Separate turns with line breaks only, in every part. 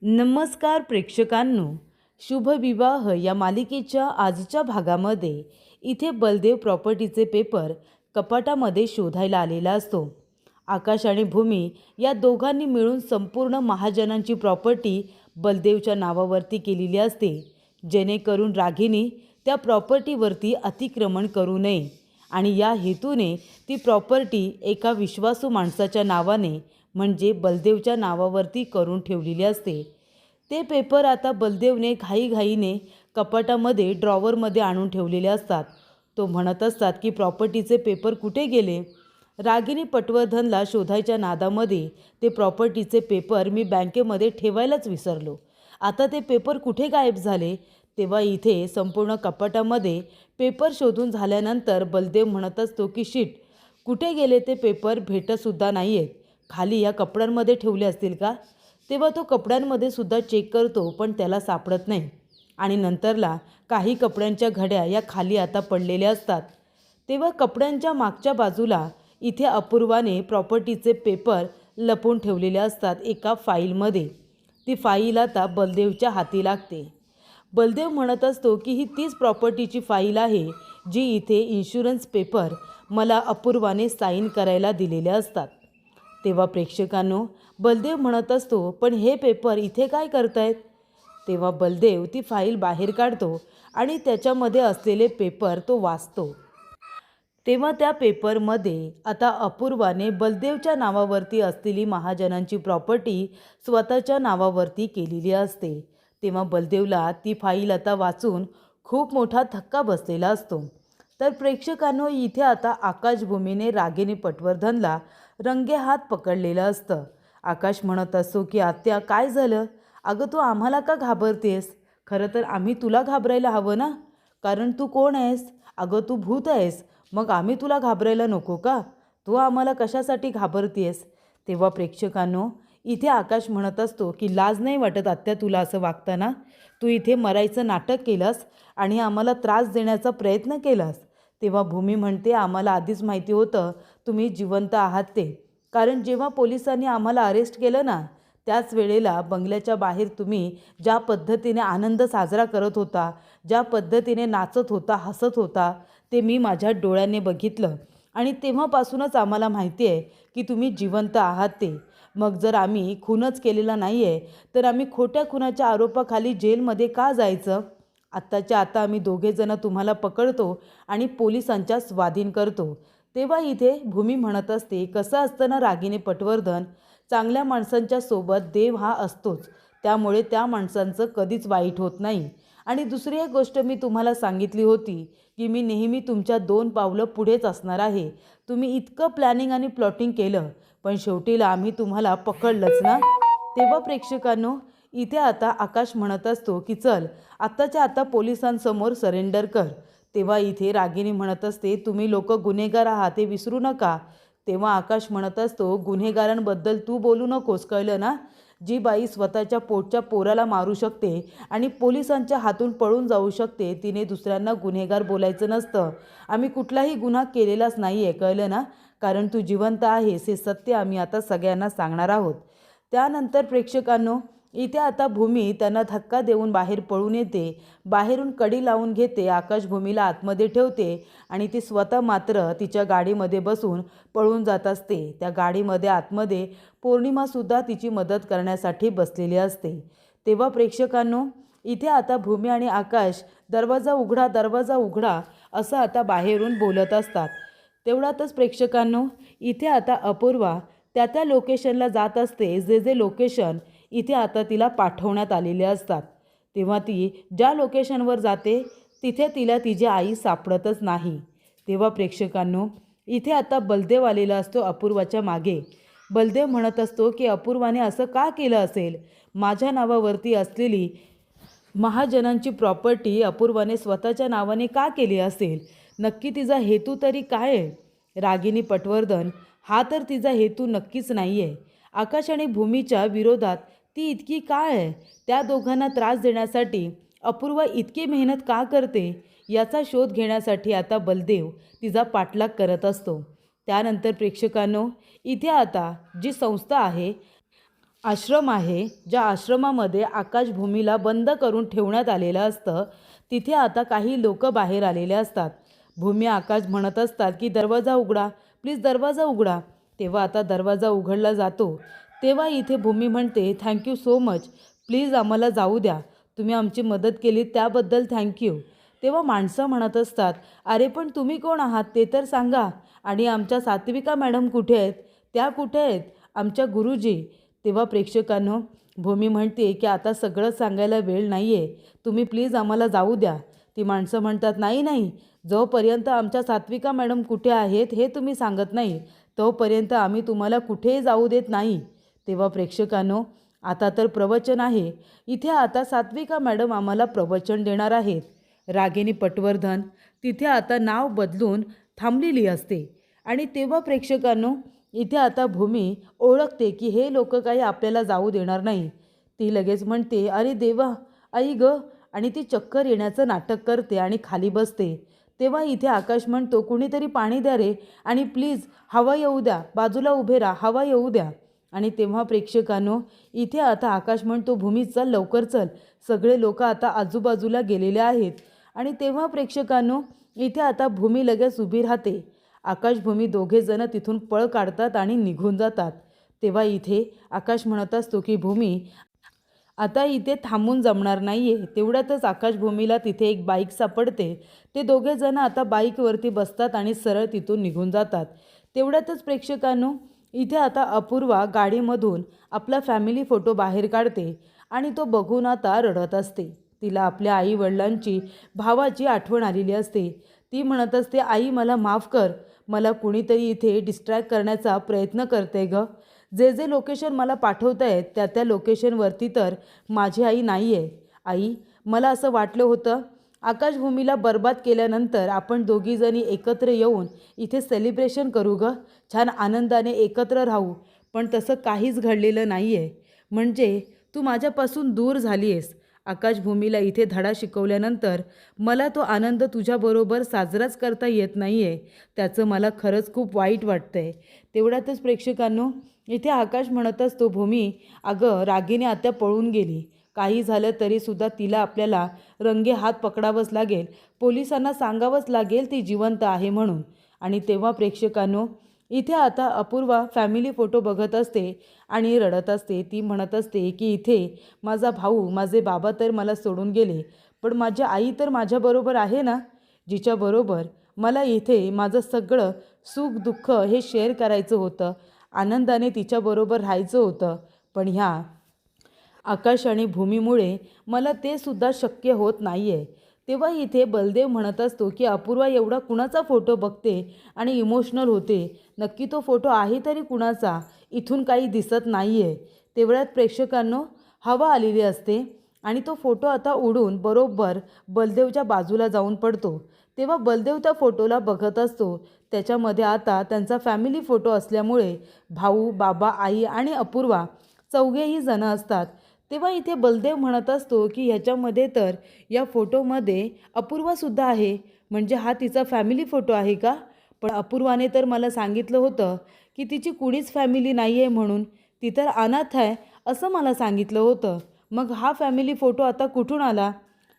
नमस्कार प्रेक्षकांनो, शुभविवाह या मालिकेच्या आजच्या भागामध्ये इथे बलदेव प्रॉपर्टीचे पेपर कपाटामध्ये शोधायला आलेला असतो। आकाश आणि भूमी या दोघांनी मिळून संपूर्ण महाजनांची प्रॉपर्टी बलदेवच्या नावावरती केलेली असते, जेणेकरून रागिनी त्या प्रॉपर्टीवरती अतिक्रमण करू नये आणि या हेतूने ती प्रॉपर्टी एका विश्वासू माणसाच्या नावाने म्हणजे बलदेवच्या नावावरती करून ठेवलेली असते। ते पेपर आता बलदेवने घाईघाईने कपाटामध्ये ड्रॉवरमध्ये आणून ठेवलेले असतात। तो म्हणत असतात की प्रॉपर्टीचे पेपर कुठे गेले। रागिनी पटवर्धनला शोधायच्या नादामध्ये ते प्रॉपर्टीचे पेपर मी बँकेमध्ये ठेवायलाच विसरलो, आता ते पेपर कुठे गायब झाले। तेव्हा इथे संपूर्ण कपाटामध्ये पेपर शोधून झाल्यानंतर बलदेव म्हणत असतो की शिट, कुठे गेले ते पेपर, भेटतसुद्धा नाही आहेत, खाली या कपड्यांमध्ये ठेवले असतील का। तेव्हा तो कपड्यांमध्ये सुद्धा चेक करतो, पण त्याला सापडत नाही आणि नंतरला काही कपड्यांच्या घड्या या खाली आता पडलेल्या असतात। तेव्हा कपड्यांच्या मागच्या बाजूला इथे अपूर्वाने प्रॉपर्टीचे पेपर लपवून ठेवलेले असतात एका फाईलमध्ये। ती फाईल आता बलदेवच्या हाती लागते। बलदेव म्हणत असतो की ही तीच प्रॉपर्टीची फाईल आहे जी इथे इन्शुरन्स पेपर मला अपूर्वाने साईन करायला दिलेले असतात। तेव्हा प्रेक्षकांनो, बलदेव म्हणत असतो पण हे पेपर इथे काय करतायत। तेव्हा बलदेव ती फाईल बाहेर काढतो आणि त्याच्यामध्ये असलेले पेपर तो वाचतो। तेव्हा त्या पेपरमध्ये आता अपूर्वाने बलदेवच्या नावावरती असलेली महाजनांची प्रॉपर्टी स्वतःच्या नावावरती केलेली असते। तेव्हा बलदेवला ती फाईल आता वाचून खूप मोठा धक्का बसलेला असतो। तर प्रेक्षकांनो, इथे आता आकाश भूमीने रागिनी पटवर्धनला रंगेहात पकडलेलं असतं। आकाश म्हणत असतो की आत्या, काय झालं, अगं तू आम्हाला का घाबरतेस। खरं तर आम्ही तुला घाबरायला हवं ना, कारण तू कोण आहेस, अगं तू भूत आहेस, मग आम्ही तुला घाबरायला नको का, तू आम्हाला कशासाठी घाबरतेस। तेव्हा प्रेक्षकांनो, इथे आकाश म्हणत असतो की लाज नाही वाटत आत्या तुला असं वागताना, तू इथे मरायचं नाटक केलंस आणि आम्हाला त्रास देण्याचा प्रयत्न केलास। तेव्हा भूमी म्हणते, आम्हाला आधीच माहिती होतं तुम्ही जिवंत आहात ते, कारण जेव्हा पोलिसांनी आम्हाला अरेस्ट केलं ना, त्याच वेळेला बंगल्याच्या बाहेर तुम्ही ज्या पद्धतीने आनंद साजरा करत होता, ज्या पद्धतीने नाचत होता, हसत होता, ते मी माझ्या डोळ्याने बघितलं आणि तेव्हापासूनच आम्हाला माहिती आहे की तुम्ही जिवंत आहात ते। मग जर आम्ही खूनच केलेला नाही आहे तर आम्ही खोट्या खुनाच्या आरोपाखाली जेलमध्ये का जायचं। आत्ताच्या आता आम्ही दोघेजणं तुम्हाला पकडतो आणि पोलिसांच्या स्वाधीन करतो। तेव्हा इथे भूमी म्हणत असते, कसं असतं ना रागिनी पटवर्धन, चांगल्या माणसांच्या सोबत देव हा असतोच, त्यामुळे त्या माणसांचं कधीच वाईट होत नाही। आणि दुसरी एक गोष्ट मी तुम्हाला सांगितली होती की मी नेहमी तुमच्या 2 पावलं पुढेच असणार आहे। तुम्ही इतकं प्लॅनिंग आणि प्लॉटिंग केलं, पण शेवटीला आम्ही तुम्हाला पकडलंच ना। तेव्हा प्रेक्षकांनो, इथे आता आकाश म्हणत असतो की चल आत्ताच्या आता पोलिसांसमोर सरेंडर कर। तेव्हा इथे रागिनी म्हणत असते, तुम्ही लोक गुन्हेगार आहात हे विसरू नका। तेव्हा आकाश म्हणत असतो, गुन्हेगारांबद्दल तू बोलू नकोस, कळलं ना, जी बाई स्वतःच्या पोटच्या पोराला मारू शकते आणि पोलिसांच्या हातून पळून जाऊ शकते, तिने दुसऱ्यांना गुन्हेगार बोलायचं नसतं। आम्ही कुठलाही गुन्हा केलेलाच नाही आहे, कळलं ना, कारण तू जिवंत आहेस हे सत्य आम्ही आता सगळ्यांना सांगणार आहोत। त्यानंतर प्रेक्षकांनो, इथे आता भूमी त्यांना धक्का देऊन बाहेर पळून येते, बाहेरून कडी लावून घेते, आकाश भूमीला आतमध्ये ठेवते आणि ती स्वतः मात्र तिच्या गाडीमध्ये बसून पळून जात असते। त्या गाडीमध्ये आतमध्ये पौर्णिमासुद्धा तिची मदत करण्यासाठी बसलेली असते। तेव्हा प्रेक्षकांनो, इथे आता भूमी आणि आकाश दरवाजा उघडा दरवाजा उघडा असं आता बाहेरून बोलत असतात। तेवढ्यातच प्रेक्षकांनो, इथे आता अपूर्वा त्या लोकेशनला जात असते, जे लोकेशन इथे आता तिला पाठवण्यात आलेले असतात। तेव्हा ती ज्या लोकेशनवर जाते तिथे तिला तिची आई सापडतच नाही। तेव्हा प्रेक्षकांनो, इथे आता बलदेव आलेला असतो अपूर्वाच्या मागे। बलदेव म्हणत असतो की अपूर्वाने असं का केलं असेल, माझ्या नावावरती असलेली महाजनांची प्रॉपर्टी अपूर्वाने स्वतःच्या नावाने का केली असेल, नक्की तिचा हेतू तरी काय आहे। रागिनी पटवर्धन हा तर तिचा हेतू नक्कीच नाही आहे। आकाश आणि भूमीच्या विरोधात ती इतकी काय आहे, त्या दोघांना त्रास देण्यासाठी अपूर्वा इतकी मेहनत का करते, याचा शोध घेण्यासाठी आता बलदेव तिचा पाठलाग करत असतो। त्यानंतर प्रेक्षकांनो, इथे आता जी संस्था आहे आश्रम आहे, ज्या आश्रमामध्ये आकाशभूमीला बंद करून ठेवण्यात आलेलं असतं. तिथे आता काही लोक बाहेर आलेले असतात. भूमी आकाश म्हणत असतात की दरवाजा उघडा, प्लीज दरवाजा उघडा. तेव्हा आता दरवाजा उघडला जातो. तेव्हा इथे भूमी म्हणते थँक्यू सो मच, प्लीज आम्हाला जाऊ द्या, तुम्ही आमची मदत केली त्याबद्दल थँक्यू. तेव्हा माणसं म्हणत असतात अरे पण तुम्ही कोण आहात ते तर सांगा, आणि आमच्या सात्विका मॅडम कुठे आहेत, त्या कुठे आहेत, आमच्या गुरुजी. तेव्हा प्रेक्षकांनो, भूमी म्हणते की आता सगळं सांगायला वेळ नाही आहे, तुम्ही प्लीज आम्हाला जाऊ द्या. ती माणसं म्हणतात नाही नाही, जोपर्यंत आमच्या सात्विका मॅडम कुठे आहेत हे तुम्ही सांगत नाही तोपर्यंत आम्ही तुम्हाला कुठेही जाऊ देत नाही. तेव्हा प्रेक्षकांनो, आता तर प्रवचन आहे. इथे आता सात्विका मॅडम आम्हाला प्रवचन देणार आहेत. रागिनी पटवर्धन तिथे आता नाव बदलून थांबलेली असते. आणि तेव्हा प्रेक्षकांनो, इथे आता भूमी ओळखते की हे लोक काही आपल्याला जाऊ देणार नाही. ती लगेच म्हणते अरे देवा, आई ग, आणि ती चक्कर येण्याचं नाटक करते आणि खाली बसते. तेव्हा इथे आकाश म्हणतो कुणीतरी पाणी द्या रे, आणि प्लीज हवा येऊ द्या, बाजूला उभे राहा, हवा येऊ द्या. आणि तेव्हा प्रेक्षकांनो, इथे आता आकाश म्हणतो भूमी चल लवकर चल, सगळे लोक आता आजूबाजूला गेलेले आहेत. आणि तेव्हा प्रेक्षकांनो, इथे आता भूमी लगेच उभी राहते. आकाश भूमी दोघे जण तिथून पळ काढतात आणि निघून जातात. तेव्हा इथे आकाश म्हणत असतो की भूमी आता इथे थांबून जमणार नाही आहे. तेवढ्यातच आकाश भूमीला तिथे एक बाईक सापडते. ते दोघे जण आता बाईकवरती बसतात आणि सरळ तिथून निघून जातात. तेवढ्यातच प्रेक्षकांनो, इथे आता अपूर्वा गाडीमधून आपला फॅमिली फोटो बाहेर काढते आणि तो बघून आता रडत असते. तिला आपल्या आई वडिलांची, भावाची आठवण आलेली असते. ती म्हणत असते आई मला माफ कर, मला कुणीतरी इथे डिस्ट्रॅक्ट करण्याचा प्रयत्न करते ग. जे जे लोकेशन मला पाठवत आहेत त्या त्या लोकेशनवरती तर माझी आई नाही आहे. आई, मला असं वाटलं होतं आकाशभूमीला बर्बाद केल्यानंतर आपण दोघीजणी एकत्र येऊन इथे सेलिब्रेशन करू ग, छान आनंदाने एकत्र राहू, पण तसं काहीच घडलेलं नाही आहे. म्हणजे तू माझ्यापासून दूर झाली आहेस. आकाशभूमीला इथे धडा शिकवल्यानंतर मला तो आनंद तुझ्याबरोबर साजराच करता येत नाही आहे. त्याचं मला खरंच खूप वाईट वाटतं आहे. तेवढ्यातच प्रेक्षकांनो, इथे आकाश म्हणत असतो भूमी अगं रागिनी आता पळून गेली, काही झालं तरीसुद्धा तिला आपल्याला रंगे हात पकडावंच लागेल, पोलिसांना सांगावंच लागेल ती जिवंत आहे म्हणून. आणि तेव्हा प्रेक्षकांनो, इथे आता अपूर्वा फॅमिली फोटो बघत असते आणि रडत असते. ती म्हणत असते की इथे माझा भाऊ, माझे बाबा तर मला सोडून गेले, पण माझी आई तर माझ्याबरोबर आहे ना, जिच्याबरोबर मला इथे माझं सगळं सुख दुःख हे शेअर करायचं होतं, आनंदाने तिच्याबरोबर राहायचं होतं. पण ह्या आकाश आणि भूमीमुळे मला ते सुद्धा शक्य होत नाही आहे. तेव्हा इथे बलदेव म्हणत असतो की अपूर्वा एवढा कुणाचा फोटो बघते आणि इमोशनल होते, नक्की तो फोटो आहे तरी कुणाचा, इथून काही दिसत नाही आहे. तेवढ्यात प्रेक्षकांनो, हवा आलेली असते आणि तो फोटो आता उडून बरोबर बलदेवच्या बाजूला जाऊन पडतो. तेव्हा बलदेव त्या फोटोला बघत असतो. त्याच्यामध्ये आता त्यांचा फॅमिली फोटो असल्यामुळे भाऊ, बाबा, आई आणि अपूर्वा चौघेही जण असतात. तेव्हा इथे बलदेव म्हणत असतो की ह्याच्यामध्ये तर या फोटोमध्ये अपूर्वासुद्धा आहे, म्हणजे हा तिचा फॅमिली फोटो आहे का? पण अपूर्वाने तर मला सांगितलं होतं की तिची कुणीच फॅमिली नाही आहे म्हणून, ती तर अनाथ आहे असं मला सांगितलं होतं. मग हा फॅमिली फोटो आता कुठून आला?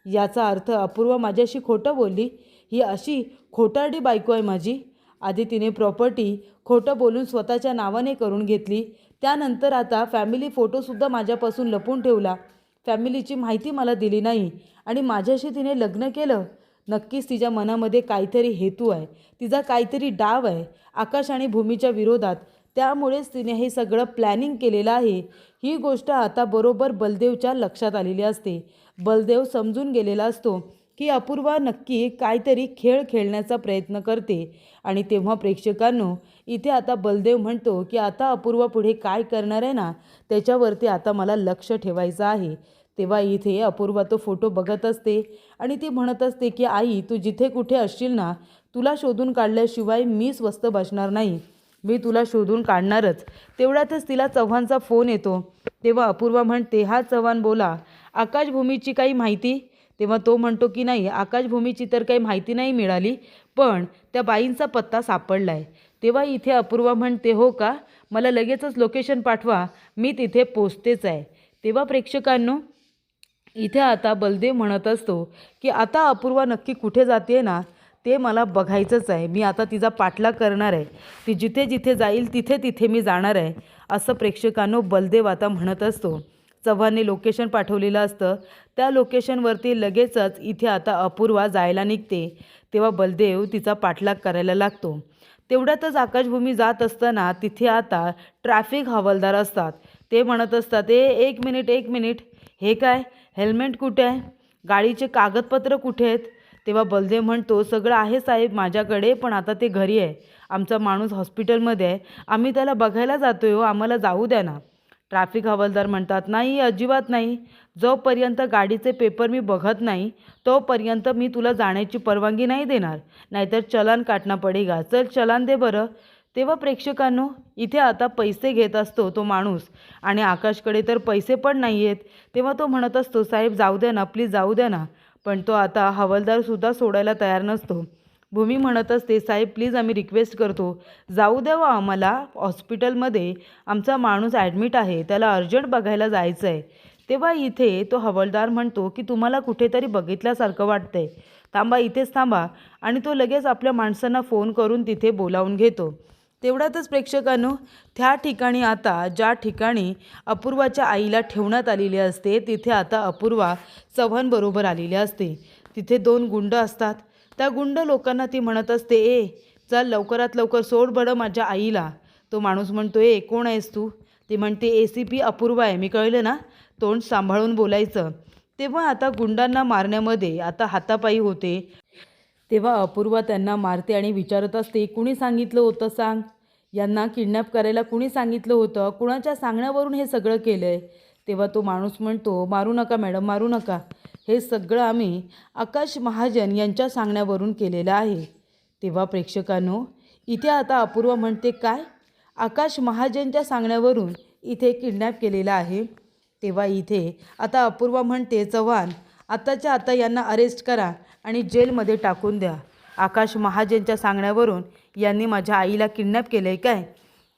याचा अर्थ अपूर्वा माझ्याशी खोटं बोलली. ही अशी खोटारडी बायको आहे माझी. आधी तिने प्रॉपर्टी खोटं बोलून स्वतःच्या नावाने करून घेतली, त्यानंतर आता फॅमिली फोटोसुद्धा माझ्यापासून लपून ठेवला, फॅमिलीची माहिती मला दिली नाही आणि माझ्याशी तिने लग्न केलं. नक्कीच तिच्या मनामध्ये काहीतरी हेतू आहे, तिचा काहीतरी डाव आहे आकाश आणि भूमीच्या विरोधात. त्यामुळेच तिने हे सगळं प्लॅनिंग केलेलं आहे. ही गोष्ट आता बरोबर बलदेवच्या लक्षात आलेली असते. बलदेव समजून गेलेला असतो की अपूर्वा नक्की काहीतरी खेळ खेळण्याचा प्रयत्न करते. आणि तेव्हा प्रेक्षकांनो, इथे आता बलदेव म्हणतो की आता अपूर्वा पुढे काय करणार आहे ना, त्याच्यावरती आता मला लक्ष ठेवायचं आहे. तेव्हा इथे अपूर्वा तो फोटो बघत असते आणि ती म्हणत असते की आई, तू जिथे कुठे असशील ना, तुला शोधून काढल्याशिवाय मी स्वस्थ बसणार नाही, मी तुला शोधून काढणारच. तेवढ्यातच तिला चव्हाणचा फोन येतो. तेव्हा अपूर्वा म्हणते हा चव्हाण बोला, आकाशभूमीची काही माहिती? तेव्हा तो म्हणतो की नाही, आकाशभूमीची तर काही माहिती नाही मिळाली, पण त्या बाईंचा पत्ता सापडला आहे. तेव्हा इथे अपूर्वा म्हणते, हो का, मला लगेचच लोकेशन पाठवा, मी तिथे पोचतेच आहे. तेव्हा प्रेक्षकांनो, इथे आता बलदेव म्हणत असतो की आता अपूर्वा नक्की कुठे जाते ना, ते मला बघायचंच आहे. मी आता तिचा पाठलाग करणार आहे. ती जिथे जिथे जाईल तिथे तिथे मी जाणार आहे, असं प्रेक्षकांनो बलदेव आता म्हणत असतो. चव्हाणने लोकेशन पाठवलेलं असतं. त्या लोकेशनवरती लगेचच इथे आता अपूर्वा जायला निघते. तेव्हा बलदेव तिचा पाठलाग करायला लागतो. तेवढ्यातच आकाशभूमी जात असताना तिथे आता ट्रॅफिक हवालदार असतात. ते म्हणत असतात, एक मिनिट, एक मिनिट, हे काय, हेल्मेट कुठे आहे, गाडीचे कागदपत्र कुठे आहेत? तेव्हा बलदेव म्हणतो, सगळं आहे साहेब माझ्याकडे, पण आता ते घरी आहे, आमचा माणूस हॉस्पिटलमध्ये आहे, आम्ही त्याला बघायला जातो आहे हो, आम्हाला जाऊ द्या ना. ट्रॅफिक हवालदार म्हणतात, नाही, अजिबात नाही, जोपर्यंत गाडीचे पेपर मी बघत नाही तोपर्यंत मी तुला जाण्याची परवानगी नाही देणार, नाहीतर चलान काटना पडेगा, चल चलान दे बरं. तेव्हा प्रेक्षकांनो, इथे आता पैसे घेत असतो तो माणूस आणि आकाशकडे तर पैसे पण नाही आहेत. तेव्हा तो म्हणत असतो, साहेब जाऊ द्या ना, प्लीज जाऊ द्या ना. पण तो आता हवालदारसुद्धा सोडायला तयार नसतो. भूमी म्हणत असते, साहेब प्लीज आम्ही रिक्वेस्ट करतो, जाऊ द्यावा आम्हाला, हॉस्पिटलमध्ये आमचा माणूस ॲडमिट आहे, त्याला अर्जंट बघायला जायचं आहे. तेव्हा इथे तो हवालदार म्हणतो की तुम्हाला कुठेतरी बघितल्यासारखं वाटतंय, थांबा, इथेच थांबा. आणि तो लगेच आपल्या माणसांना फोन करून तिथे बोलावून घेतो. तेवढ्यातच प्रेक्षकांनो, त्या ठिकाणी आता ज्या ठिकाणी अपूर्वाच्या आईला ठेवण्यात आलेली असते तिथे आता अपूर्वा चव्हाणबरोबर आलेली असते. तिथे 2 गुंड असतात. त्या गुंड लोकांना ती म्हणत असते, चल लवकरात लवकर सोड बरं माझ्या आईला. तो माणूस म्हणतो, कोण आहेस तू? ती म्हणते, ACP अपूर्वा आहे, मी कळलं ना, तोंड सांभाळून बोलायचं. तेव्हा आता गुंडांना मारण्यामध्ये आता हातापायी होते. तेव्हा अपूर्वा त्यांना मारते आणि विचारत असते, कुणी सांगितलं होतं सांग, यांना किडनॅप करायला कुणी सांगितलं होतं, कुणाच्या सांगण्यावरून हे सगळं केलं आहे? तेव्हा तो माणूस म्हणतो, मारू नका मॅडम, मारू नका, हे सगळं आम्ही आकाश महाजन यांच्या सांगण्यावरून केलेलं आहे. तेव्हा प्रेक्षकांनो, इथे आता अपूर्वा म्हणते, काय, आकाश महाजनच्या सांगण्यावरून इथे किडनॅप केलेलं आहे? तेव्हा इथे आता अपूर्वा म्हणते, चव्हाण आत्ताच्या आता यांना अरेस्ट करा आणि जेलमध्ये टाकून द्या. आकाश महाजनच्या सांगण्यावरून यांनी माझ्या आईला किडनॅप केलं आहे काय?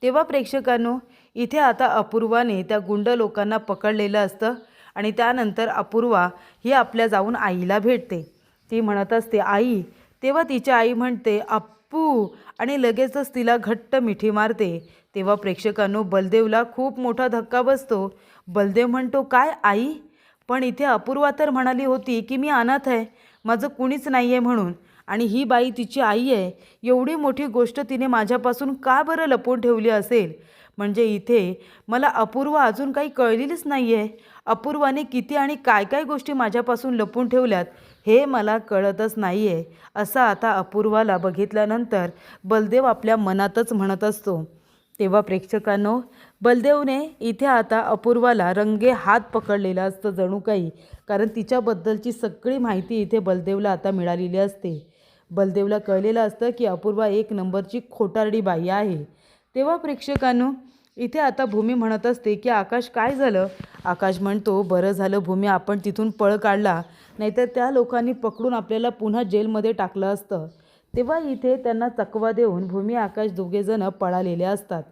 तेव्हा प्रेक्षकांनो, इथे आता अपूर्वाने त्या गुंड लोकांना पकडलेलं असतं आणि त्यानंतर अपूर्वा ही आपल्या जाऊन आईला भेटते. ती म्हणत असते, आई. तेव्हा तिची आई म्हणते, अप्पू, आणि लगेचच तिला घट्ट मिठी मारते. तेव्हा प्रेक्षकांनो, बलदेवला खूप मोठा धक्का बसतो. बलदेव म्हणतो, काय आई, पण इथे अपूर्वा तर म्हणाली होती की मी अनाथ आहे, माझं कुणीच नाही आहे म्हणून, आणि ही बाई तिची आई आहे, एवढी मोठी गोष्ट तिने माझ्यापासून का बरं लपवून ठेवली असेल? म्हणजे इथे मला अपूर्वा अजून काही कळलेलीच नाही आहे. अपूर्वाने किती आणि काय काय गोष्टी माझ्यापासून लपवून ठेवल्यात हे मला कळतच नाही आहे, असं आता अपूर्वाला बघितल्यानंतर बलदेव आपल्या मनातच म्हणत असतो. तेव्हा प्रेक्षकांनो, बलदेवने इथे आता अपूर्वाला रंगे हात पकडलेलं असतं जणू काही, कारण तिच्याबद्दलची सगळी माहिती इथे बलदेवला आता मिळालेली असते. बलदेवला कळलेलं असतं की अपूर्वा 1 नंबरची खोटारडी बाई आहे. तेव्हा प्रेक्षकांनो, इथे आता भूमी म्हणत असते की आकाश काय झालं? आकाश म्हणतो, बरं झालं भूमी आपण तिथून पळ काढला, नाहीतर त्या लोकांनी पकडून आपल्याला पुन्हा जेलमध्ये टाकलं असतं. तेव्हा इथे त्यांना चकवा देऊन भूमी आकाश दोघेजणं पळालेले असतात.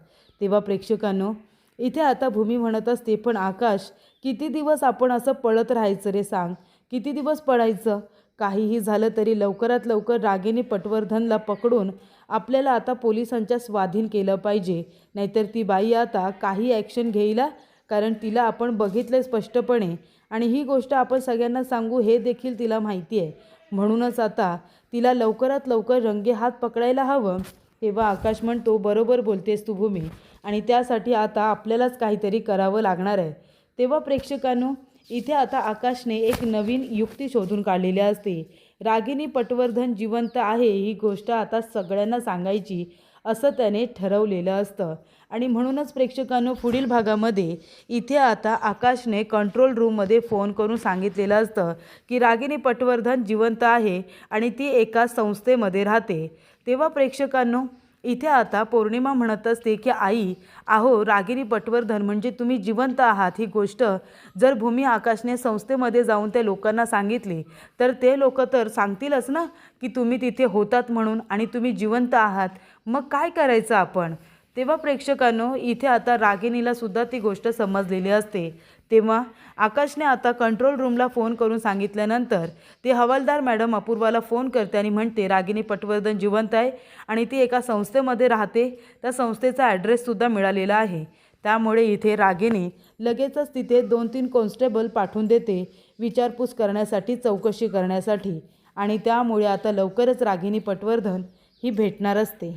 तेव्हा प्रेक्षकांनो, इथे आता भूमी म्हणत असते, पण आकाश, किती दिवस आपण असं पळत राहायचं रे, सांग, किती दिवस पळायचं? काहीही झालं तरी लवकरात लवकर रागिनी पटवर्धनला पकडून आपल्याला आता पोलिसांच्या स्वाधीन केलं पाहिजे, नाहीतर ती बाई आता काही ॲक्शन घेईल, कारण तिला आपण बघितलं स्पष्टपणे आणि ही गोष्ट आपण सगळ्यांना सांगू हे देखील तिला माहिती आहे. म्हणूनच आता तिला लवकरात लवकर रंगे हात पकडायला हवं. तेव्हा आकाश म्हणतो, बरोबर बोलतेस तू भूमी, आणि त्यासाठी आता आपल्यालाच काहीतरी करावं लागणार आहे. तेव्हा प्रेक्षकांनो, इथे आता आकाशने एक नवीन युक्ती शोधून काढलेली असते. रागिनी पटवर्धन जिवंत आहे ही गोष्ट आता सगळ्यांना सांगायची असं त्याने ठरवलेलं असतं. आणि म्हणूनच प्रेक्षकांनो, पुढील भागामध्ये इथे आता आकाशने कंट्रोल रूममध्ये फोन करून सांगितलेलं असतं की रागिनी पटवर्धन जिवंत आहे आणि ती एका संस्थेमध्ये राहते. तेव्हा प्रेक्षकांनो, इथे आता पौर्णिमा म्हणत असते की आई, अहो रागिनी पटवर्धन म्हणजे तुम्ही जिवंत आहात ही गोष्ट जर भूमी आकाशने संस्थेमध्ये जाऊन त्या लोकांना सांगितली तर ते लोक तर सांगतीलच ना की तुम्ही तिथे होतात म्हणून आणि तुम्ही जिवंत आहात. मग काय करायचं आपण? तेव्हा प्रेक्षकांनो इथे आता रागिनीला सुद्धा ती गोष्ट समजलेली असते. तेव्हा आकाशने आता कंट्रोल रूमला फोन करून सांगितल्यानंतर ती हवालदार मॅडम अपूर्वाला फोन करते आणि म्हणते रागिनी पटवर्धन जिवंत आहे आणि ती एका संस्थेमध्ये राहते. त्या संस्थेचा ॲड्रेससुद्धा मिळालेला आहे. त्यामुळे इथे रागिनी लगेचच तिथे 2-3 कॉन्स्टेबल पाठवून देते विचारपूस करण्यासाठी, चौकशी करण्यासाठी. आणि त्यामुळे आता लवकरच रागिनी पटवर्धन ही भेटणार असते.